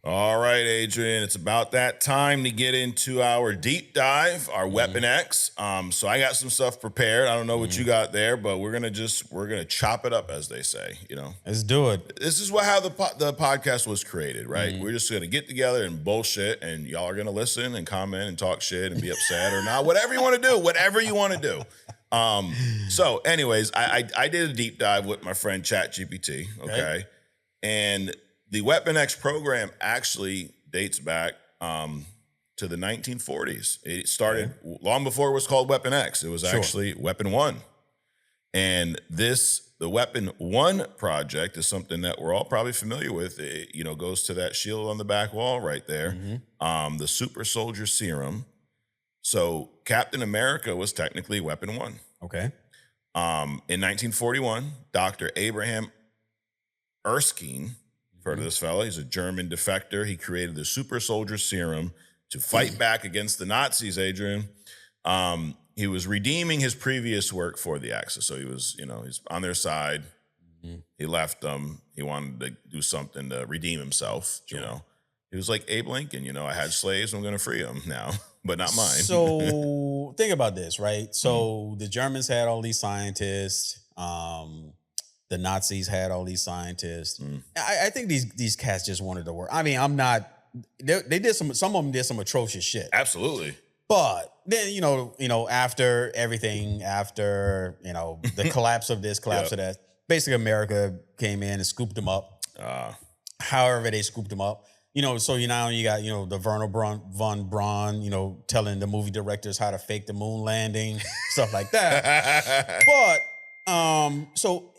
All right, Adrian, it's about that time to get into our deep dive, our Weapon X. So I got some stuff prepared. I don't know what you got there, but we're gonna chop it up, as they say. Let's do it. This is how the podcast was created, right? We're just gonna get together and bullshit, and y'all are gonna listen and comment and talk shit and be upset or not, whatever you want to do, whatever you want to do. So, anyways, I did a deep dive with my friend ChatGPT, okay? And the Weapon X program actually dates back to the 1940s. It started long before it was called Weapon X. It was actually Weapon One. And the Weapon One project is something that we're all probably familiar with. It, goes to that shield on the back wall right there, the Super Soldier Serum. So Captain America was technically Weapon One. Okay. In 1941, Dr. Abraham Erskine, heard of this fella? He's a German defector. He created the Super Soldier Serum to fight back against the Nazis, Adrian. He was redeeming his previous work for the Axis. So he was, he's on their side. He left them. He wanted to do something to redeem himself, He was like Abe Lincoln, I had slaves, I'm going to free them now, but not mine. So think about this, right? So the Germans had all these scientists. The Nazis had all these scientists. I think these cats just wanted to work. I mean, I'm not. They did some of them did some atrocious shit. Absolutely. But then after everything, after the collapse of this, collapse of that, basically America came in and scooped them up. However they scooped them up. So now you got the Werner von Braun, telling the movie directors how to fake the moon landing, stuff like that. But so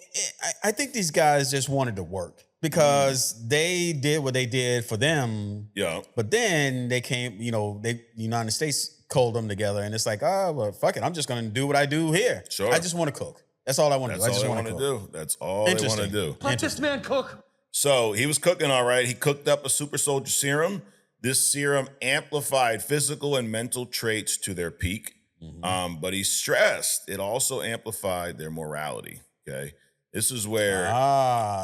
I think these guys just wanted to work because they did what they did for them. Yeah. But then they came, the United States called them together, and it's like, well, fuck it, I'm just going to do what I do here. Sure. I just want to cook. That's all I want to do. I just want to do. That's all they want to do. Let this man cook. So he was cooking all right. He cooked up a Super Soldier Serum. This serum amplified physical and mental traits to their peak. But he stressed it also amplified their morality. Okay. This is where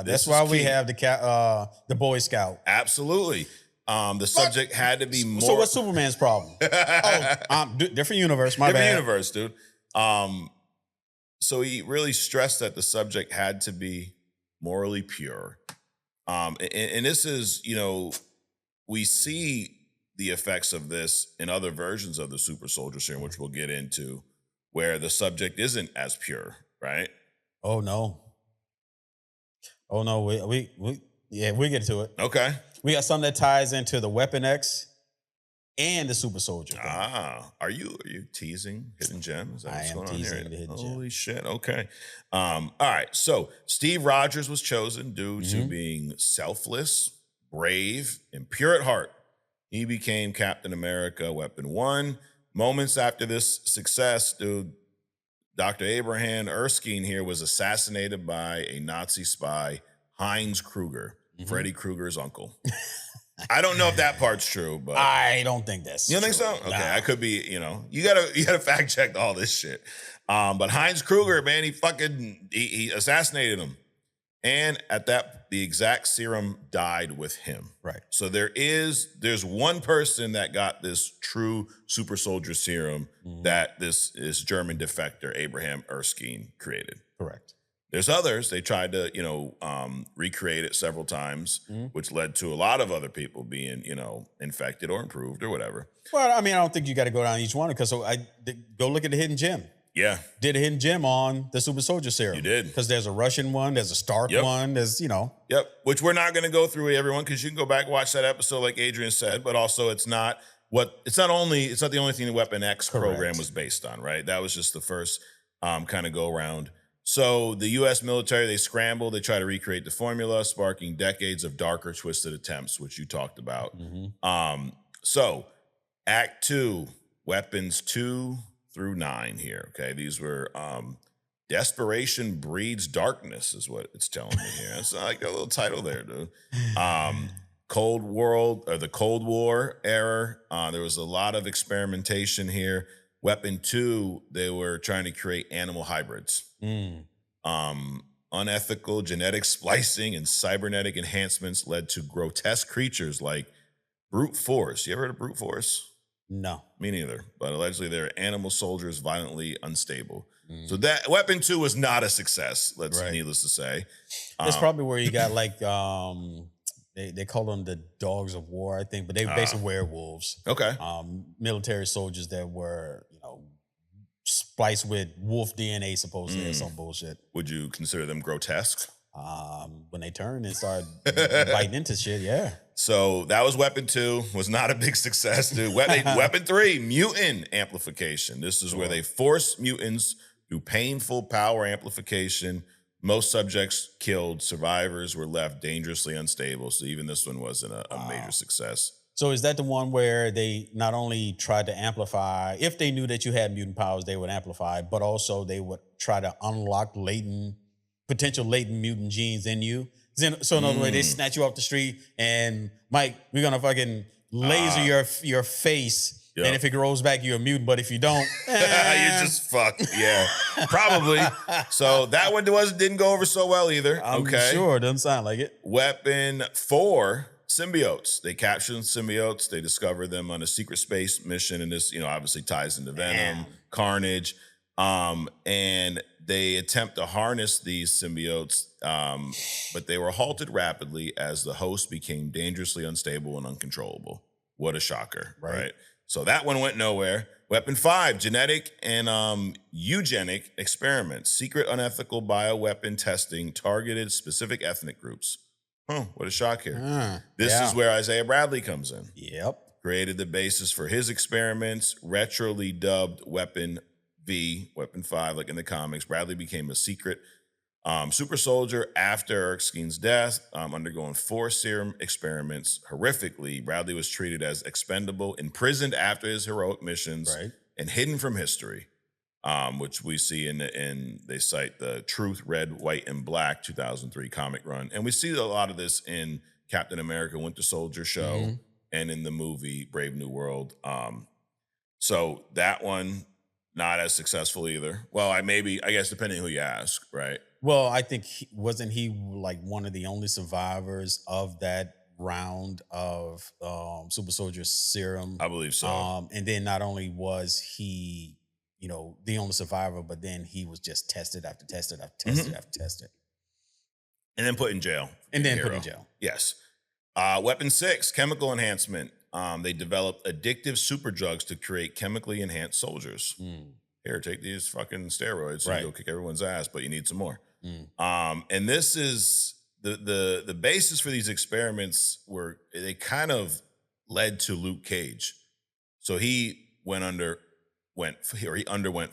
that's why we have the Boy Scout. Absolutely. The subject had to be more. So what's Superman's problem? Different universe. My bad. Different universe, dude. So he really stressed that the subject had to be morally pure. And this is, we see the effects of this in other versions of the Super Soldier Serum, which we'll get into, where the subject isn't as pure, right? Oh no. We get to it. Okay. We got something that ties into the Weapon X and the Super Soldier. Are you teasing Hidden Gem? Is that I what's am going teasing on here? the Hidden Gem. Holy shit. Okay. All right. So Steve Rogers was chosen due to being selfless, brave, and pure at heart. He became Captain America, Weapon One. Moments after this success, dude, Dr. Abraham Erskine here was assassinated by a Nazi spy, Heinz Kruger, Freddy Krueger's uncle. I don't know if that part's true, but I don't think that's you don't think so? Okay, I could be, you gotta fact check all this shit. But Heinz Kruger, man, he assassinated him. And at that, the exact serum died with him. Right. So there's one person that got this true Super Soldier Serum that this German defector, Abraham Erskine, created. Correct. There's others. They tried to, recreate it several times, which led to a lot of other people being, infected or improved or whatever. Well, I mean, I don't think you got to go down each one because go look at the Hidden Gem. Yeah. Did a Hidden Gem on the Super Soldier Serum. You did. Because there's a Russian one, there's a Stark one, there's, Yep. Which we're not going to go through everyone because you can go back and watch that episode like Adrian said, but also it's not the only thing the Weapon X program was based on, right? That was just the first kind of go around. So the U.S. military, they scrambled, they try to recreate the formula, sparking decades of darker, twisted attempts, which you talked about. So Act 2, Weapons 2 through 9 here, okay? These were Desperation Breeds Darkness is what it's telling me here. It's like a little title there, dude. Cold War era. There was a lot of experimentation here. Weapon 2, they were trying to create animal hybrids. Unethical genetic splicing and cybernetic enhancements led to grotesque creatures like brute force. You ever heard of brute force? No. Me neither. But allegedly, they're animal soldiers violently unstable. So that Weapon 2 was not a success. Needless to say. That's probably where you got like they call them the dogs of war, I think, but they basically werewolves. Okay. Military soldiers that were, spliced with wolf DNA supposedly or some bullshit. Would you consider them grotesque? When they turn and start biting into shit, yeah. So that was Weapon 2. Was not a big success, dude. Weapon 3, mutant amplification. This is where they force mutants through painful power amplification. Most subjects killed. Survivors were left dangerously unstable. So even this one wasn't a major success. So is that the one where they not only tried to amplify, if they knew that you had mutant powers, they would amplify, but also they would try to unlock potential latent mutant genes in you? So in other words, they snatch you off the street and, Mike, we're going to fucking laser your face. Yep. And if it grows back, you're a mutant. But if you don't, you're just fucked. Yeah, probably. So that one didn't go over so well either. I'm sure. It doesn't sound like it. Weapon 4, symbiotes. They captured symbiotes. They discovered them on a secret space mission. And this, obviously ties into Venom, Carnage. And they attempt to harness these symbiotes, but they were halted rapidly as the host became dangerously unstable and uncontrollable. What a shocker, right? So that one went nowhere. Weapon 5, genetic and eugenic experiments. Secret unethical bioweapon testing targeted specific ethnic groups. What a shock here. This is where Isaiah Bradley comes in. Yep. Created the basis for his experiments, retroly dubbed Weapon 5, like in the comics. Bradley became a secret super soldier after Erskine's death, undergoing 4 serum experiments. Horrifically, Bradley was treated as expendable, imprisoned after his heroic missions, and hidden from history, which we see they cite the Truth, Red, White, and Black 2003 comic run. And we see a lot of this in Captain America Winter Soldier show and in the movie Brave New World. So that one, not as successful either. Well, I guess depending who you ask, right? Well, I think wasn't he like one of the only survivors of that round of super soldier serum? I believe so. And then not only was he, the only survivor, but then he was just tested after tested after tested after tested. And then put in jail. Yes. Weapon 6, chemical enhancement. They developed addictive super drugs to create chemically enhanced soldiers. Here, take these fucking steroids and go kick everyone's ass, but you need some more. And this is the basis for these experiments they kind of led to Luke Cage. So he underwent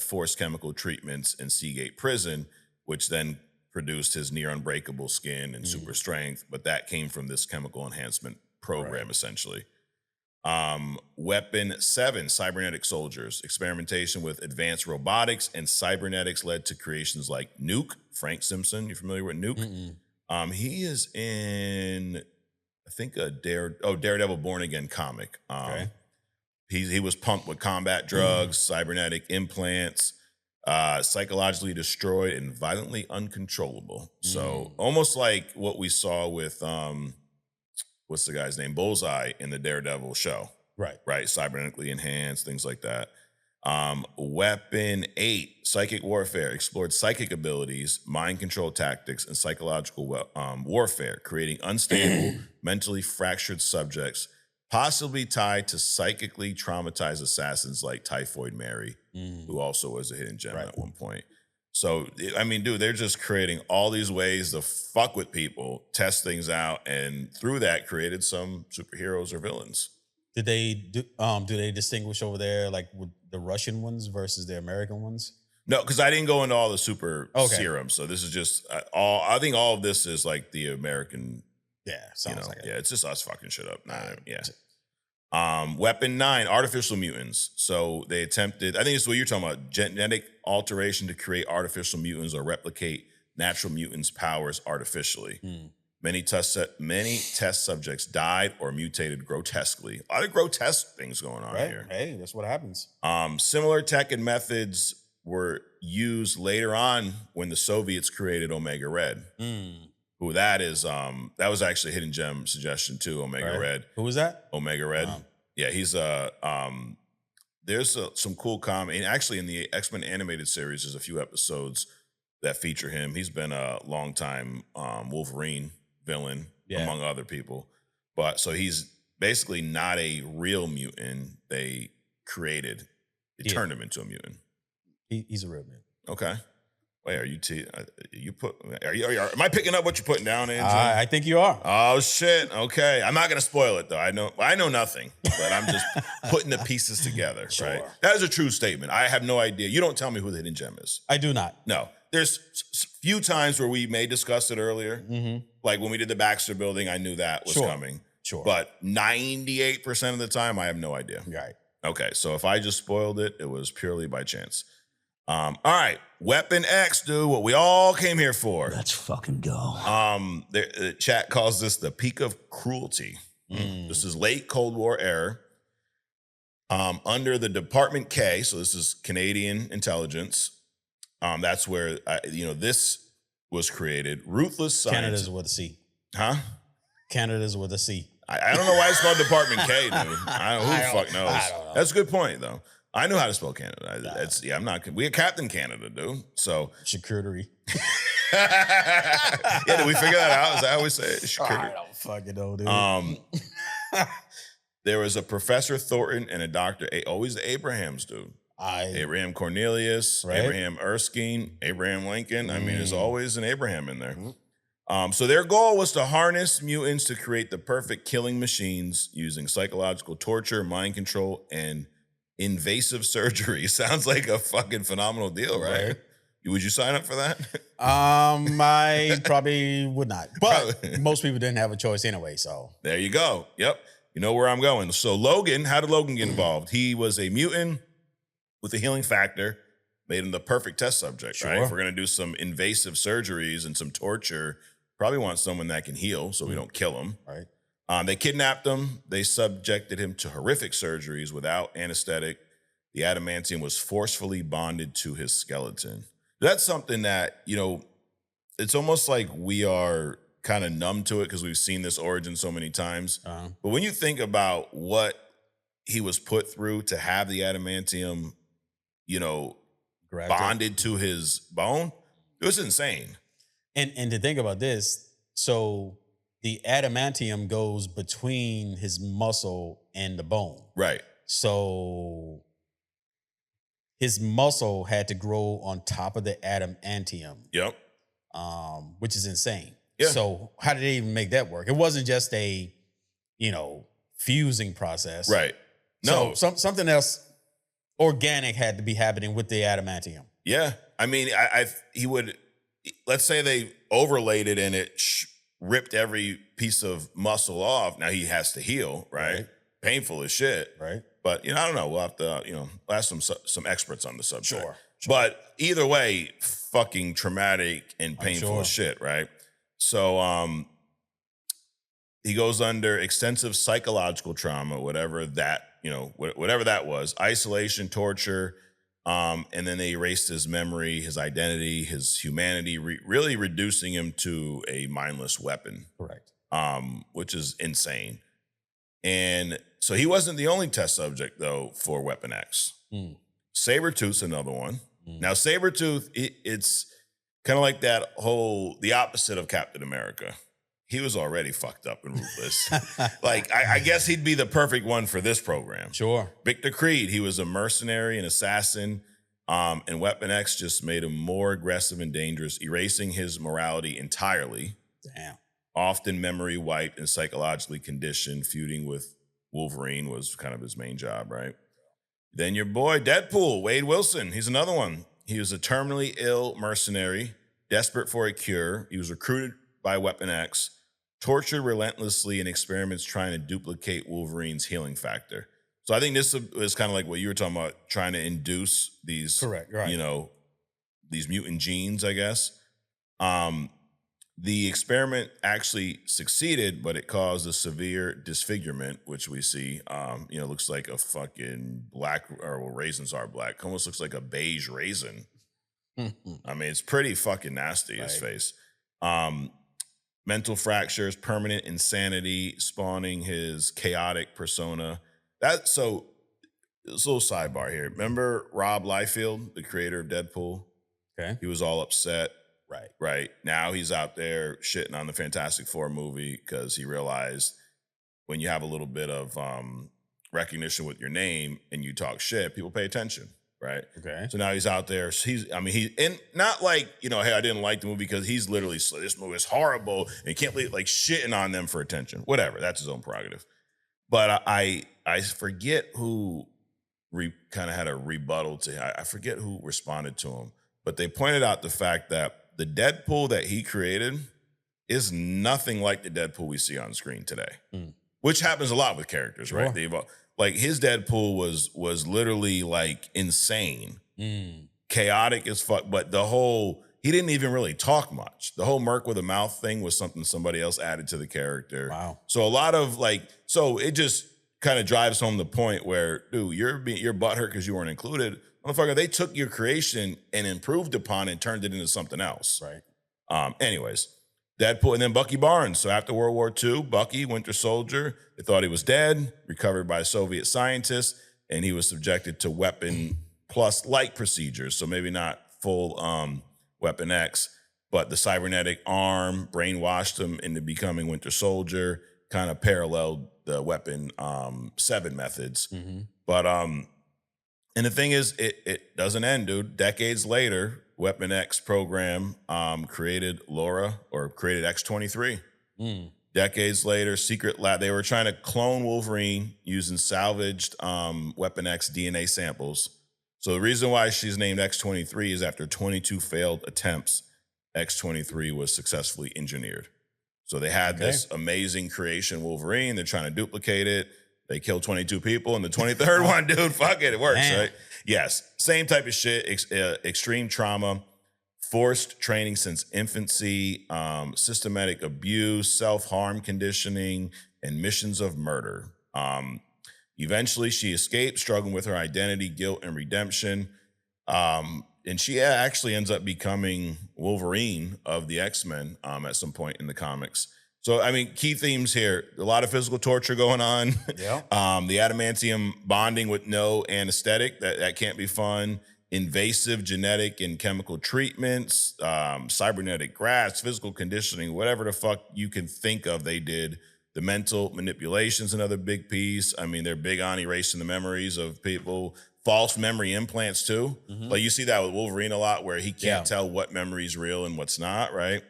forced chemical treatments in Seagate Prison, which then produced his near unbreakable skin and super strength. But that came from this chemical enhancement program, essentially. Weapon 7, cybernetic soldiers. Experimentation with advanced robotics and cybernetics led to creations like Nuke. Frank Simpson, you familiar with Nuke? He is in, I think, a Daredevil Born Again comic. He was pumped with combat drugs, cybernetic implants, psychologically destroyed and violently uncontrollable. So almost like what we saw with what's the guy's name? Bullseye in the Daredevil show. Right. Cybernetically enhanced, things like that. Weapon 8, psychic warfare, explored psychic abilities, mind control tactics, and psychological warfare, creating unstable, mentally fractured subjects, possibly tied to psychically traumatized assassins like Typhoid Mary, who also was a hidden gem at one point. So, I mean, dude, they're just creating all these ways to fuck with people, test things out, and through that created some superheroes or villains. Did they do they distinguish over there like with the Russian ones versus the American ones? No, because I didn't go into all the super serums. So this is just I think all of this is like the American. Yeah, sounds like it. Yeah, it's just us fucking shit up. Weapon 9, artificial mutants. So they attempted, I think it's what you're talking about, genetic alteration to create artificial mutants or replicate natural mutants' powers artificially. Many test subjects died or mutated grotesquely. A lot of grotesque things going on here. Hey, that's what happens. Similar tech and methods were used later on when the Soviets created Omega Red. Mm. Who that is? That was actually a Hidden Gem suggestion too. Omega Red. Who was that? Omega Red. Wow. Yeah, he's there's some cool comic. And actually, in the X-Men animated series, there's a few episodes that feature him. He's been a long time Wolverine villain, among other people. But so he's basically not a real mutant. They created, they turned him into a mutant. He's a real mutant. Okay. Wait, are you am I picking up what you're putting down, Andrew? I think you are. Oh shit. Okay. I'm not gonna spoil it though. I know nothing, but I'm just putting the pieces together. Sure. Right. That is a true statement. I have no idea. You don't tell me who the Hidden Gem is. I do not. No. There's few times where we may discuss it earlier. Mm-hmm. Like when we did the Baxter Building, I knew that was coming. Sure. But 98% of the time, I have no idea. Right. Okay. So if I just spoiled it, it was purely by chance. All right, Weapon X, dude, what we all came here for. Let's fucking go. The chat calls this the peak of cruelty. This is late Cold War era. Under the Department K, so this is Canadian intelligence. That's where this was created. Ruthless science. Canada's with a C. Huh? Canada's with a C. I don't know why it's called Department K, dude. Who the fuck knows? I don't know. That's a good point, though. I knew how to spell Canada. I'm not. We are Captain Canada, dude. So charcuterie. Yeah, did we figure that out? Is that how we say it? I don't fucking know, dude. There was a Professor Thornton and a Dr. Always the Abrahams, dude. Abraham Cornelius, right? Abraham Erskine, Abraham Lincoln. I mean, there's always an Abraham in there. So their goal was to harness mutants to create the perfect killing machines using psychological torture, mind control, and invasive surgery. Sounds like a fucking phenomenal deal, right? Would you sign up for that? I probably would not. But most people didn't have a choice anyway, so. There you go. Yep. You know where I'm going. So Logan, how did Logan get involved? He was a mutant with a healing factor, made him the perfect test subject, right? If we're going to do some invasive surgeries and some torture, probably want someone that can heal so we don't kill him. Right. They kidnapped him. They subjected him to horrific surgeries without anesthetic. The adamantium was forcefully bonded to his skeleton. That's something that, it's almost like we are kind of numb to it because we've seen this origin so many times. But when you think about what he was put through to have the adamantium, bonded to his bone, it was insane. And to think about this, so the adamantium goes between his muscle and the bone. Right. So his muscle had to grow on top of the adamantium. Yep. Which is insane. Yeah. So how did they even make that work? It wasn't just a, fusing process. Right. No. So something else organic had to be happening with the adamantium. Yeah. I mean, he would, let's say they overlaid it and it ripped every piece of muscle off. Now he has to heal, right? Painful as shit. Right. But, I don't know. We'll have to, ask some experts on the subject. Sure. But either way, fucking traumatic and painful as shit, right? So he goes under extensive psychological trauma, whatever that, whatever that was, isolation, torture, and then they erased his memory, his identity, his humanity, really reducing him to a mindless weapon. Correct. Which is insane. And so he wasn't the only test subject, though, for Weapon X. Sabretooth's another one. Now, Sabretooth, it's kind of like the opposite of Captain America. He was already fucked up and ruthless. I guess he'd be the perfect one for this program. Sure. Victor Creed, he was a mercenary, an assassin, and Weapon X just made him more aggressive and dangerous, erasing his morality entirely. Damn. Often memory wiped and psychologically conditioned, feuding with Wolverine was kind of his main job, right? Then your boy Deadpool, Wade Wilson, he's another one. He was a terminally ill mercenary, desperate for a cure. He was recruited by Weapon X, tortured relentlessly in experiments trying to duplicate Wolverine's healing factor. So I think this is kind of like what you were talking about, trying to induce these, correct, right? These mutant genes, I guess. The experiment actually succeeded, but it caused a severe disfigurement, which we see, looks like a fucking black, or well, raisins are black. Almost looks like a beige raisin. I mean, it's pretty fucking nasty, his face. Mental fractures, permanent insanity, spawning his chaotic persona. So this little sidebar here. Remember Rob Liefeld, the creator of Deadpool? Okay. He was all upset. Right. Now he's out there shitting on the Fantastic Four movie because he realized when you have a little bit of recognition with your name and you talk shit, people pay attention, right? Okay. So now he's out there. And not like, hey, I didn't like the movie, because he's literally, this movie is horrible and you can't believe, like, shitting on them for attention. Whatever. That's his own prerogative. But I forget who kind of had a rebuttal to him. I forget who responded to him, but they pointed out the fact that the Deadpool that he created is nothing like the Deadpool we see on screen today, which happens a lot with characters, right? Like his Deadpool was literally like insane, chaotic as fuck. But he didn't even really talk much. The whole Merc with a mouth thing was something somebody else added to the character. Wow. So a lot of so it just kind of drives home the point where, dude, you're butthurt because you weren't included. Motherfucker, they took your creation and improved upon it and turned it into something else. Right. Anyways, Deadpool, and then Bucky Barnes. So after World War II, Bucky, Winter Soldier, they thought he was dead, recovered by Soviet scientists, and he was subjected to Weapon Plus like procedures. So maybe not full Weapon X, but the cybernetic arm brainwashed him into becoming Winter Soldier, kind of paralleled the Weapon 7 methods. But and the thing is, it doesn't end, dude. Decades later, Weapon X program created X-23. Decades later, Secret Lab, they were trying to clone Wolverine using salvaged Weapon X DNA samples. So the reason why she's named X-23 is after 22 failed attempts, X-23 was successfully engineered. So they had this amazing creation, Wolverine. They're trying to duplicate it. They killed 22 people, and the 23rd one, dude, fuck it works, right? Yes, same type of shit, extreme trauma, forced training since infancy, systematic abuse, self-harm conditioning, and missions of murder. Eventually, she escaped, struggling with her identity, guilt, and redemption. And she actually ends up becoming Wolverine of the X-Men at some point in the comics. So, I mean, key themes here, a lot of physical torture going on. Yeah. The adamantium bonding with no anesthetic, that can't be fun. Invasive genetic and chemical treatments, cybernetic grafts, physical conditioning, whatever the fuck you can think of, they did. The mental manipulation's another big piece. I mean, they're big on erasing the memories of people. False memory implants, too. Like, you see that with Wolverine a lot, where he can't tell what memory is real and what's not, right?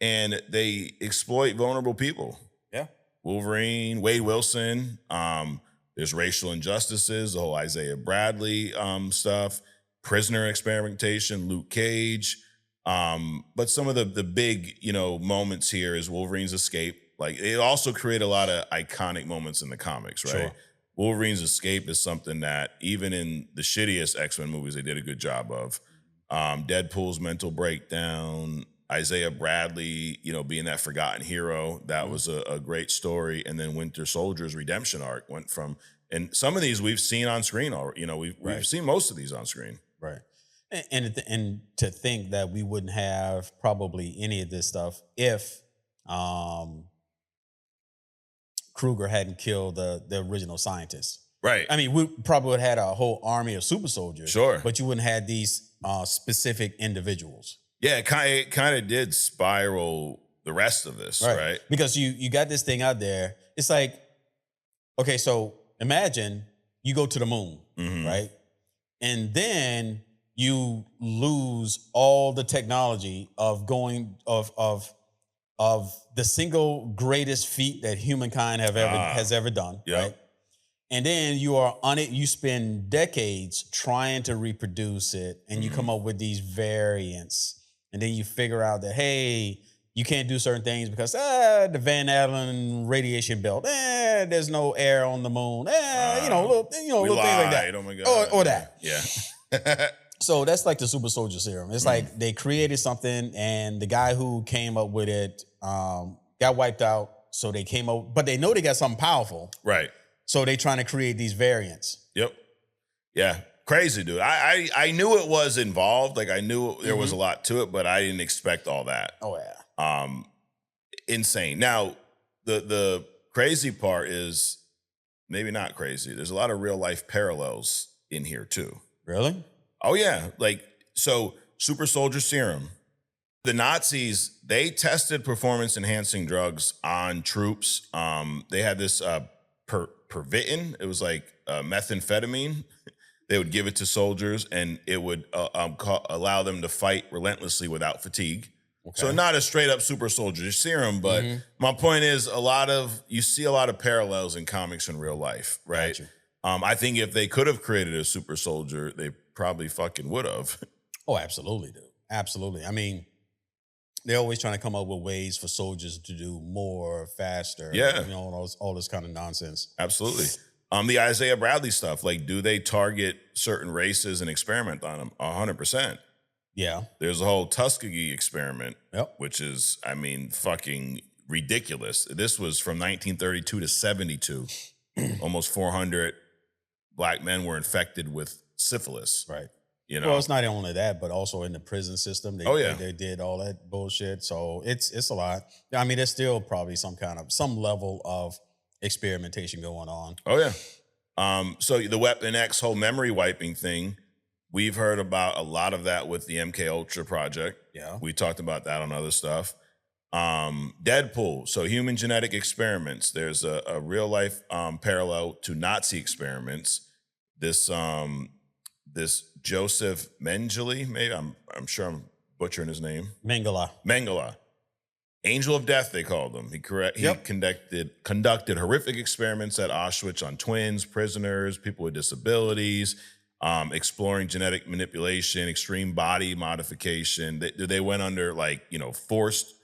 And they exploit vulnerable people. Yeah. Wolverine, Wade Wilson. There's racial injustices, the whole Isaiah Bradley stuff, prisoner experimentation, Luke Cage. But some of the big, moments here is Wolverine's escape. Like, it also created a lot of iconic moments in the comics, right? Sure. Wolverine's escape is something that even in the shittiest X-Men movies, they did a good job of. Deadpool's mental breakdown, Isaiah Bradley, being that forgotten hero, that was a great story. And then Winter Soldier's redemption arc went from, and some of these we've seen on screen already. We've seen most of these on screen. Right. And to think that we wouldn't have probably any of this stuff if Kruger hadn't killed the original scientists. Right. I mean, we probably would have had a whole army of super soldiers. Sure. But you wouldn't have these specific individuals. Yeah, it kind of did spiral the rest of this, right? Because you got this thing out there. It's like, okay, so imagine you go to the moon, right? And then you lose all the technology of going of the single greatest feat that humankind has ever done, right? And then you are on it. You spend decades trying to reproduce it, and you come up with these variants. And then you figure out that, hey, you can't do certain things because the Van Allen radiation belt. There's no air on the moon. Little things like that. Oh my God. Or that. Yeah. So that's like the super soldier serum. It's like they created something, and the guy who came up with it got wiped out. So they came up, but they know they got something powerful. Right. So they trying to create these variants. Yep. Yeah. Crazy, dude. I knew it was involved. Like I knew there was a lot to it, but I didn't expect all that. Oh yeah. Insane. Now, the crazy part is maybe not crazy. There's a lot of real life parallels in here too. Really? Oh yeah. Like so super soldier serum. The Nazis, they tested performance enhancing drugs on troops. They had this Pervitin. It was like methamphetamine. They would give it to soldiers, and it would allow them to fight relentlessly without fatigue. Okay. So not a straight up super soldier serum, but my point is you see a lot of parallels in comics and real life, right? Gotcha. I think if they could have created a super soldier, they probably fucking would have. Oh, absolutely, dude. Absolutely. I mean, they're always trying to come up with ways for soldiers to do more, faster. Yeah. You know, all this kind of nonsense. Absolutely. The Isaiah Bradley stuff, like, do they target certain races and experiment on them? 100%. Yeah. There's a whole Tuskegee experiment, which is, I mean, fucking ridiculous. This was from 1932 to 72. Almost 400 black men were infected with syphilis. Right. You know? Well, it's not only that, but also in the prison system. They did all that bullshit. So it's a lot. I mean, there's still probably some level of experimentation going on. Oh yeah. So the Weapon X whole memory wiping thing, we've heard about a lot of that with the MK Ultra project. Yeah. We talked about that on other stuff. Deadpool, so human genetic experiments. There's a real life parallel to Nazi experiments. This Joseph Mengele, maybe I'm sure I'm butchering his name. Mengele. Angel of Death, they called him. He conducted horrific experiments at Auschwitz on twins, prisoners, people with disabilities, exploring genetic manipulation, extreme body modification. They went under forced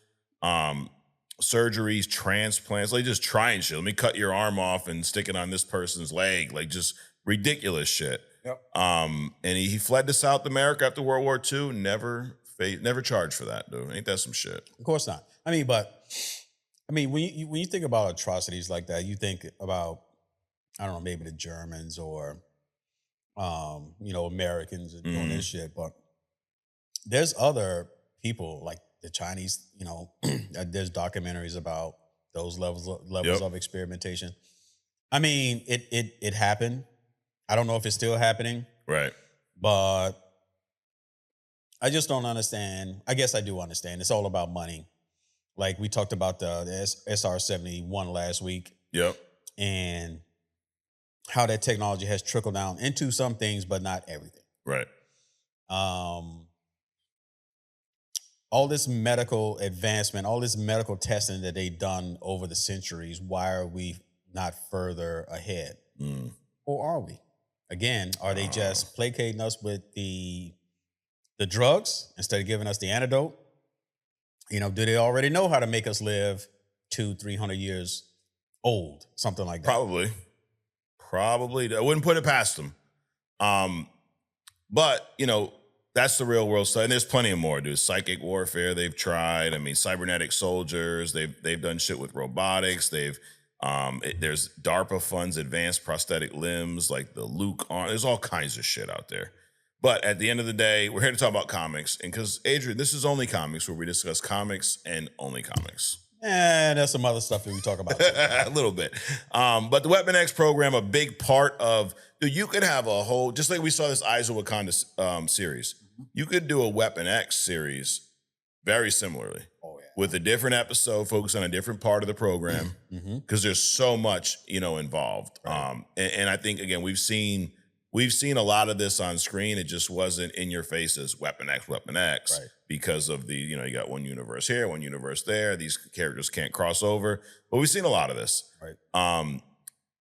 surgeries, transplants, like just trying shit. Let me cut your arm off and stick it on this person's leg, like just ridiculous shit. Yep. And he fled to South America after World War II. Never charged for that, dude. Ain't that some shit? Of course not. I mean, when you think about atrocities like that, you think about, I don't know, maybe the Germans or, Americans doing this shit. But there's other people like the Chinese. There's documentaries about those levels of experimentation. I mean, it happened. I don't know if it's still happening. Right. But I just don't understand. I guess I do understand. It's all about money. Like we talked about the SR-71 last week. Yep. And how that technology has trickled down into some things, but not everything. Right. All this medical advancement, all this medical testing that they've done over the centuries, why are we not further ahead? Or are we? Again, are they just placating us with the drugs instead of giving us the antidote? Do they already know how to make us live 200-300 years old? Something like that. Probably. I wouldn't put it past them. But, that's the real world stuff. And there's plenty of more, dude. Psychic warfare, they've tried. I mean, cybernetic soldiers, they've done shit with robotics. There's DARPA funds, advanced prosthetic limbs, like the Luke arm. There's all kinds of shit out there. But at the end of the day, we're here to talk about comics. And because, Adrian, this is Only Comics, where we discuss comics and only comics. And there's some other stuff that we talk about too. A little bit. But the Weapon X program, a big part of, dude, you could have a whole, just like we saw this Eyes of Wakanda series, you could do a Weapon X series very similarly. Oh, yeah. With a different episode, focus on a different part of the program, because there's so much, involved. Right. And I think, again, we've seen a lot of this on screen. It just wasn't in your face as Weapon X, right, because of the, you got one universe here, one universe there. These characters can't cross over. But we've seen a lot of this. Right.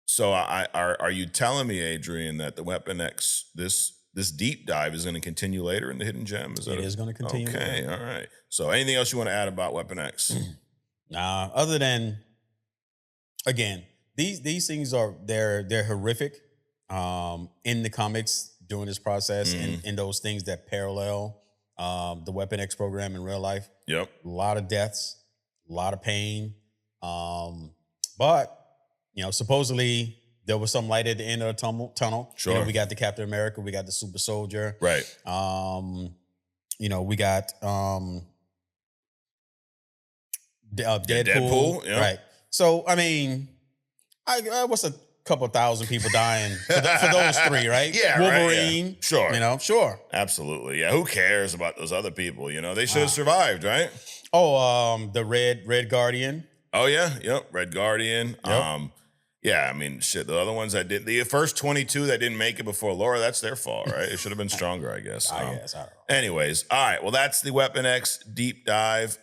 So are you telling me, Adrian, that the Weapon X, this deep dive is going to continue later in the Hidden Gem? It is going to continue. Okay, all right. So anything else you want to add about Weapon X? Nah, other than, again, these things they're horrific. In the comics, during this process and those things that parallel the Weapon X program in real life. Yep. A lot of deaths, a lot of pain. But, supposedly there was some light at the end of the tunnel. Sure. We got the Captain America, we got the Super Soldier. Right. We got Deadpool. Yeah. Right. So, I mean, I what's a couple thousand people dying for those three, right? Yeah, Wolverine. Right, yeah. Sure. Sure. Absolutely. Yeah. Who cares about those other people? They should have survived, right? Oh, the Red Guardian. Oh, yeah. Yep. Red Guardian. Yep. Yeah, I mean, shit, the other ones that did, the first 22 that didn't make it before Laura, that's their fault, right? It should have been stronger, I guess. I guess. I don't know. Anyways, all right. Well, that's the Weapon X deep dive.